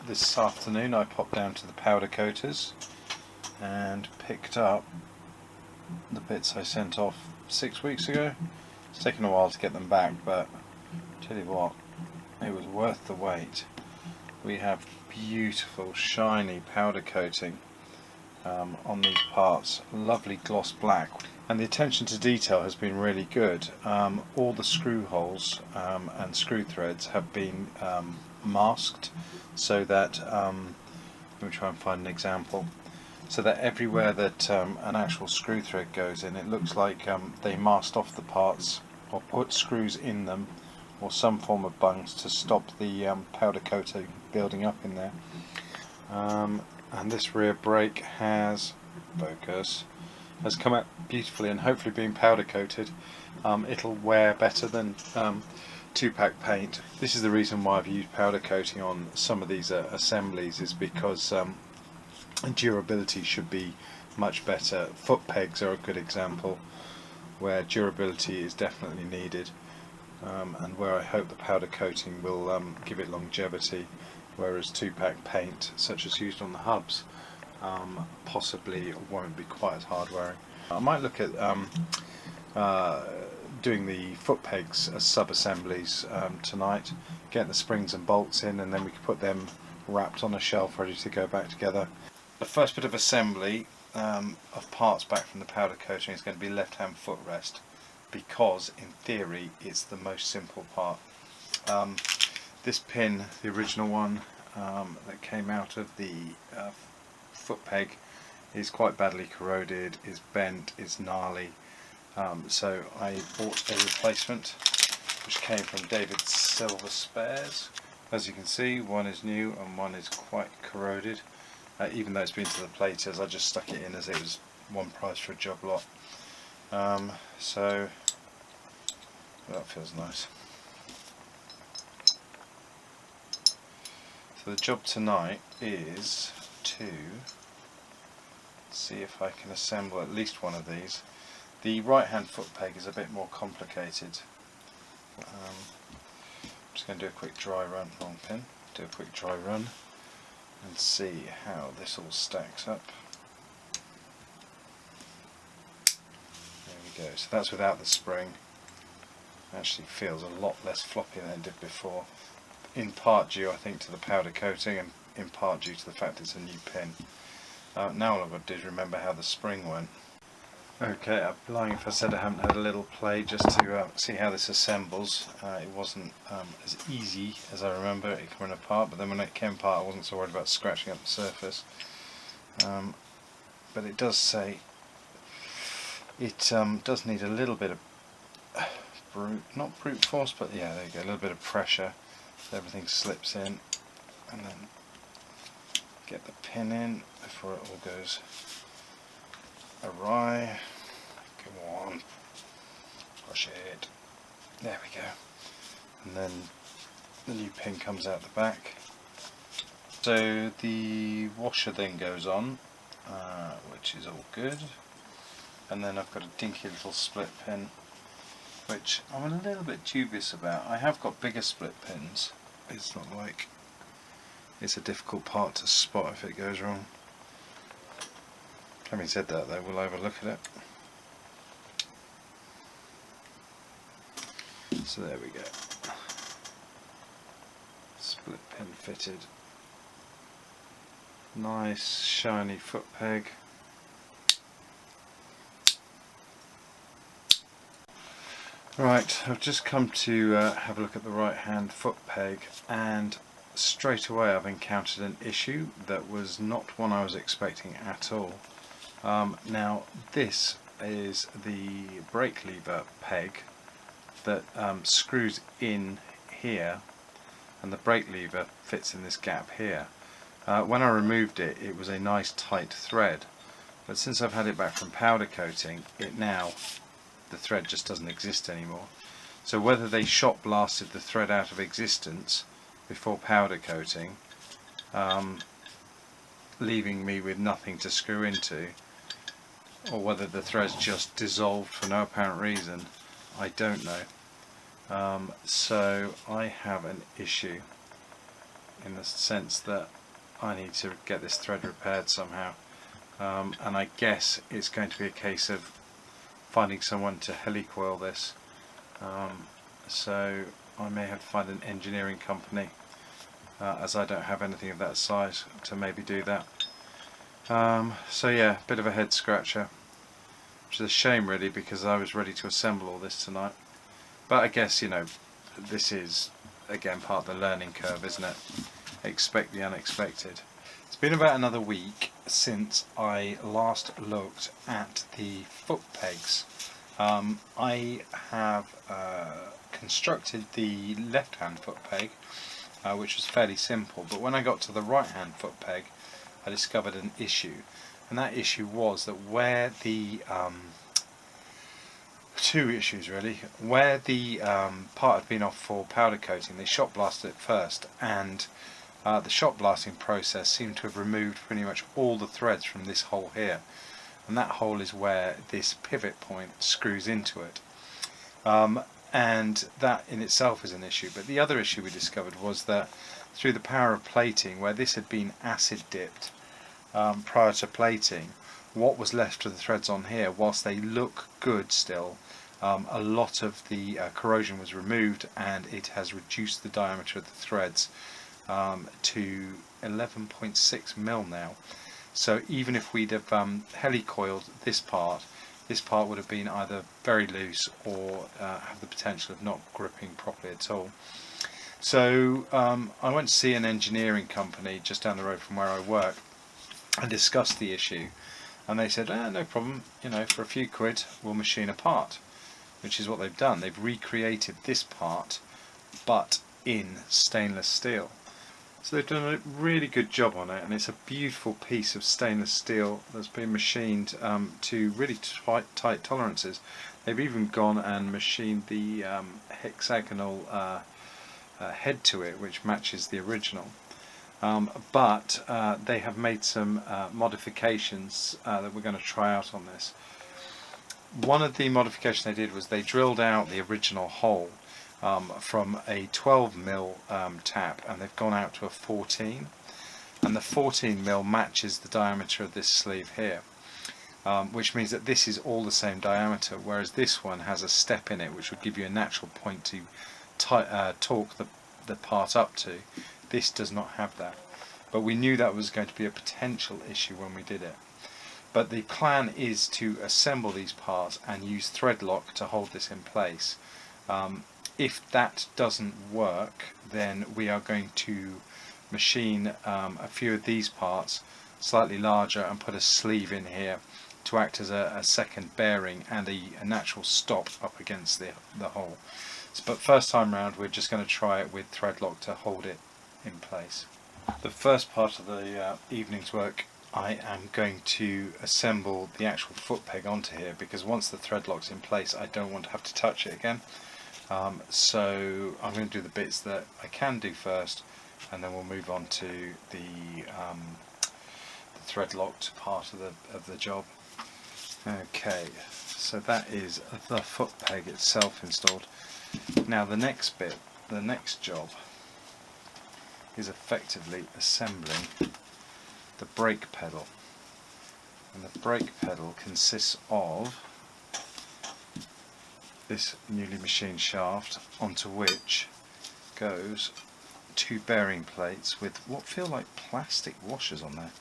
this afternoon I popped down to the powder coaters and picked up the bits I sent off 6 weeks ago. It's taken a while to get them back, but tell you what, it was worth the wait. We have beautiful shiny powder coating on these parts, lovely gloss black, and the attention to detail has been really good. All the screw holes and screw threads have been masked, so that let me try and find an example, so that everywhere that an actual screw thread goes in, it looks like they masked off the parts or put screws in them or some form of bungs to stop the powder coating building up in there. And this rear brake has come out beautifully, and hopefully being powder coated it'll wear better than 2-pack paint. This is the reason why I've used powder coating on some of these assemblies, is because durability should be much better. Foot pegs are a good example where durability is definitely needed, and where I hope the powder coating will give it longevity, whereas 2-pack paint, such as used on the hubs, possibly won't be quite as hard wearing. I might look at doing the foot pegs as sub-assemblies tonight, get the springs and bolts in, and then we can put them wrapped on a shelf ready to go back together. The first bit of assembly of parts back from the powder coating is going to be left-hand footrest, because in theory it's the most simple part. This pin, the original one that came out of the foot peg, is quite badly corroded, is bent, is gnarly, so I bought a replacement which came from David's Silver Spares. As you can see, one is new and one is quite corroded. Even though it's been to the platers, I just stuck it in as it was one price for a job lot. So that feels nice. So the job tonight is to see if I can assemble at least one of these. The right hand foot peg is a bit more complicated. I'm just going to do a quick dry run, wrong pin, do a quick dry run and see how this all stacks up. There we go, so that's without the spring. Actually feels a lot less floppy than it did before, in part due I think to the powder coating, and in part due to the fact it's a new pin. Now all I've got to do is remember how the spring went. Okay, I'd be lying if I said I haven't had a little play just to see how this assembles. It wasn't as easy as I remember it coming apart, but then when it came apart I wasn't so worried about scratching up the surface. But it does say it does need a little bit of not brute force, but yeah, there you go, a little bit of pressure so everything slips in, and then get the pin in before it all goes awry. Come on, push it. There we go. And then the new pin comes out the back. So the washer then goes on, which is all good. And then I've got a dinky little split pin, which I'm a little bit dubious about. I have got bigger split pins. It's not like it's a difficult part to spot if it goes wrong. Having said that though, we'll have a look at it. So there we go. Split pin fitted. Nice shiny foot peg. Right, I've just come to have a look at the right hand foot peg, and straight away I've encountered an issue that was not one I was expecting at all. Now this is the brake lever peg that screws in here, and the brake lever fits in this gap here. When I removed it, it was a nice tight thread, but since I've had it back from powder coating, the thread just doesn't exist anymore. So whether they shot blasted the thread out of existence before powder coating, leaving me with nothing to screw into, or whether the thread's just dissolved for no apparent reason, I don't know. So I have an issue. in the sense that I need to get this thread repaired somehow, and I guess it's going to be a case of finding someone to helicoil this, so I may have to find an engineering company, as I don't have anything of that size to maybe do that. So yeah, bit of a head scratcher, which is a shame really, because I was ready to assemble all this tonight. But I guess, you know, this is again part of the learning curve, isn't it? Expect the unexpected. It's been about another week since I last looked at the foot pegs. I have constructed the left hand foot peg, which was fairly simple, but when I got to the right hand foot peg I discovered an issue, and that issue was that where the two issues really. Where the part had been off for powder coating, they shot blasted it first, and the shot blasting process seemed to have removed pretty much all the threads from this hole here, and that hole is where this pivot point screws into it, and that in itself is an issue. But the other issue we discovered was that through the power of plating, where this had been acid dipped prior to plating, what was left of the threads on here, whilst they look good still, a lot of the corrosion was removed, and it has reduced the diameter of the threads to 11.6 mil now. So even if we'd have helicoiled this part would have been either very loose or have the potential of not gripping properly at all. So I went to see an engineering company just down the road from where I work and discussed the issue, and they said, no problem, you know, for a few quid we'll machine a part, which is what they've done. They've recreated this part but in stainless steel. So they've done a really good job on it, and it's a beautiful piece of stainless steel that's been machined to really tight tolerances. They've even gone and machined the hexagonal head to it, which matches the original. But they have made some modifications that we're going to try out on this. One of the modifications they did was they drilled out the original hole from a 12 mil tap, and they've gone out to a 14, and the 14 mil matches the diameter of this sleeve here, which means that this is all the same diameter, whereas this one has a step in it which would give you a natural point to torque the part up to. This does not have that, but we knew that was going to be a potential issue when we did it. But the plan is to assemble these parts and use thread lock to hold this in place. If that doesn't work, then we are going to machine a few of these parts slightly larger and put a sleeve in here to act as a second bearing and a natural stop up against the hole. But first time round we're just going to try it with thread lock to hold it in place. The first part of the evening's work, I am going to assemble the actual foot peg onto here, because once the thread lock's in place I don't want to have to touch it again. So I'm going to do the bits that I can do first, and then we'll move on to the thread locked part of the job. Okay, so that is the foot peg itself installed. Now the next bit, the next job, is effectively assembling the brake pedal, and the brake pedal consists of this newly machined shaft, onto which goes two bearing plates with what feel like plastic washers on there.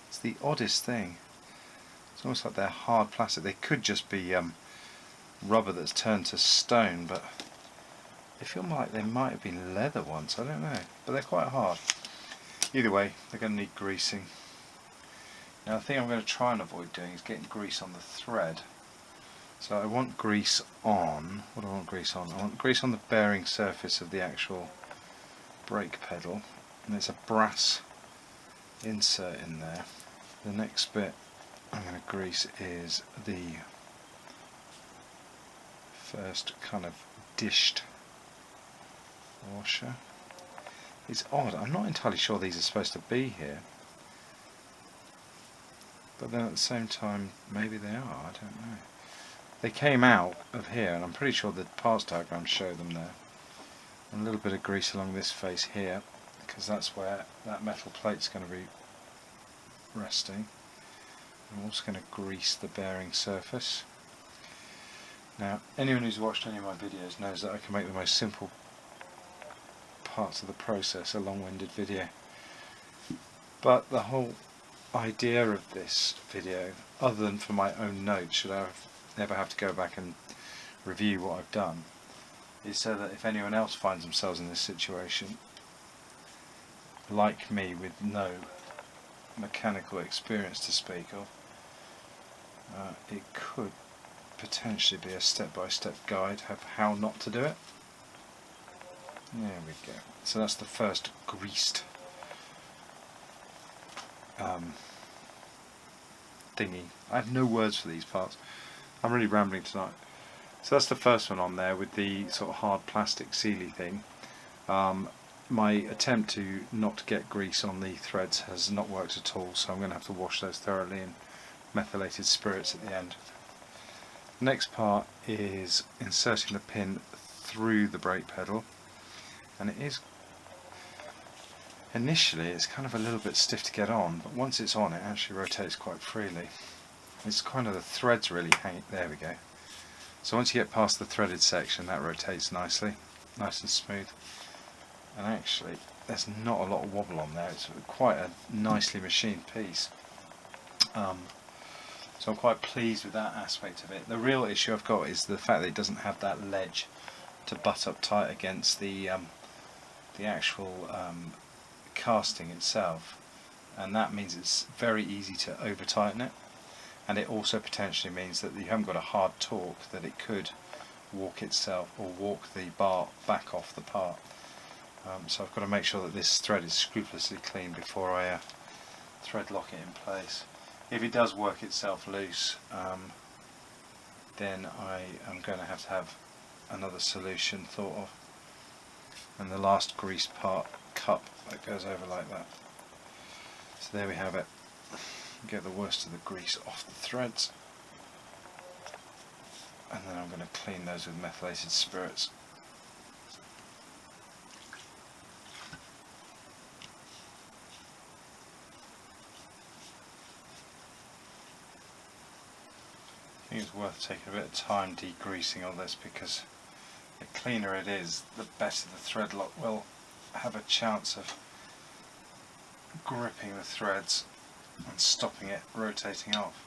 It's the oddest thing. It's almost like they're hard plastic. They could just be rubber that's turned to stone, but they feel like they might have been leather once, I don't know, but they're quite hard. Either way, they're going to need greasing. Now the thing I'm going to try and avoid doing is getting grease on the thread. So I want grease on, what do I want grease on? I want grease on the bearing surface of the actual brake pedal, and there's a brass insert in there. The next bit I'm going to grease is the first kind of dished washer. It's odd, I'm not entirely sure these are supposed to be here, but then at the same time maybe they are, I don't know. They came out of here, and I'm pretty sure the parts diagrams show them there. And a little bit of grease along this face here, because that's where that metal plate's going to be resting. I'm also going to grease the bearing surface. Now, anyone who's watched any of my videos knows that I can make the most simple parts of the process a long-winded video. But the whole idea of this video, other than for my own notes, should I ever have to go back and review what I've done, is so that if anyone else finds themselves in this situation, like me, with no mechanical experience to speak of, it could potentially be a step-by-step guide of how not to do it. There we go. So that's the first greased thingy. I have no words for these parts. I'm really rambling tonight. So that's the first one on there with the sort of hard plastic sealy thing. My attempt to not get grease on the threads has not worked at all, so I'm going to have to wash those thoroughly in methylated spirits at the end. The next part is inserting the pin through the brake pedal, and it is initially it's kind of a little bit stiff to get on, but once it's on it actually rotates quite freely. It's kind of the threads really hang. There we go. So once you get past the threaded section, that rotates nicely, nice and smooth. And actually, there's not a lot of wobble on there. It's quite a nicely machined piece. So I'm quite pleased with that aspect of it. The real issue I've got is the fact that it doesn't have that ledge to butt up tight against the actual casting itself, and that means it's very easy to over tighten it. And it also potentially means that you haven't got a hard torque that it could walk itself or walk the bar back off the part. So I've got to make sure that this thread is scrupulously clean before I thread lock it in place. If it does work itself loose, then I am going to have another solution thought of. And the last greased part, cup, that goes over like that. So there we have it. Get the worst of the grease off the threads, and then I'm going to clean those with methylated spirits. I think it's worth taking a bit of time degreasing all this, because the cleaner it is, the better the thread lock will have a chance of gripping the threads and stopping it rotating off.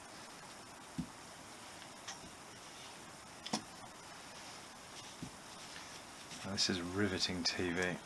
Now, this is riveting TV.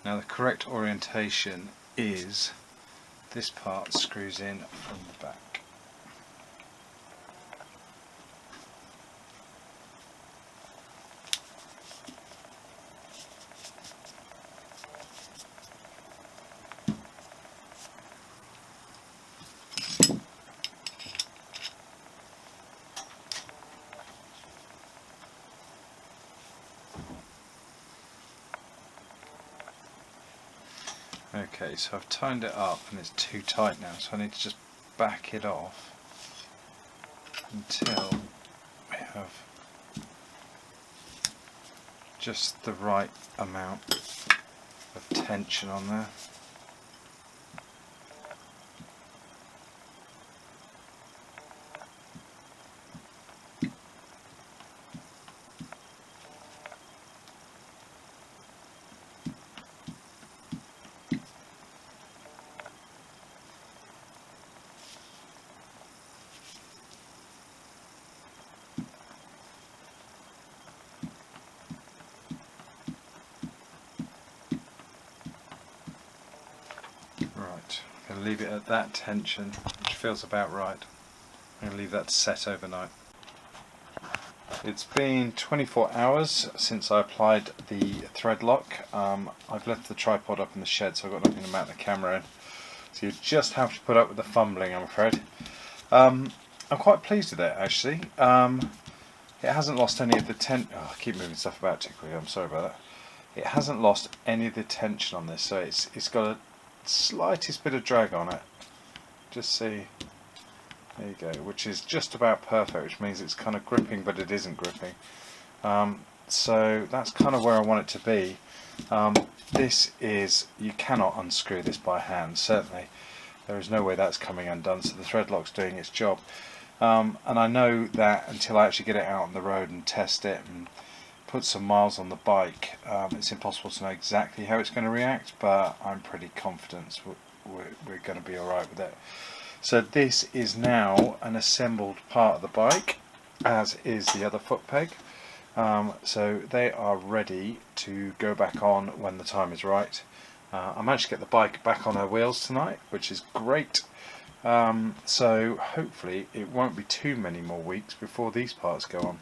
Now the correct orientation is this part screws in from the back. Okay, so I've tightened it up and it's too tight now, so I need to just back it off until we have just the right amount of tension on there. Right, I'm going to leave it at that tension, which feels about right. I'm going to leave that to set overnight. It's been 24 hours since I applied the thread lock. I've left the tripod up in the shed, so I've got nothing to mount the camera in. So you just have to put up with the fumbling, I'm afraid. I'm quite pleased with it, actually. It hasn't lost any of the tension. Oh, I keep moving stuff about too quickly, I'm sorry about that. It hasn't lost any of the tension on this, so it's got a slightest bit of drag on it. Just see. There you go, which is just about perfect, which means it's kind of gripping, but it isn't gripping. So that's kind of where I want it to be. This is, you cannot unscrew this by hand, certainly. There is no way that's coming undone, so the thread lock's doing its job. And I know that until I actually get it out on the road and test it and put some miles on the bike, it's impossible to know exactly how it's going to react, but I'm pretty confident we're going to be alright with it. So this is now an assembled part of the bike, as is the other foot peg. So they are ready to go back on when the time is right. I managed to get the bike back on her wheels tonight, which is great. So hopefully it won't be too many more weeks before these parts go on.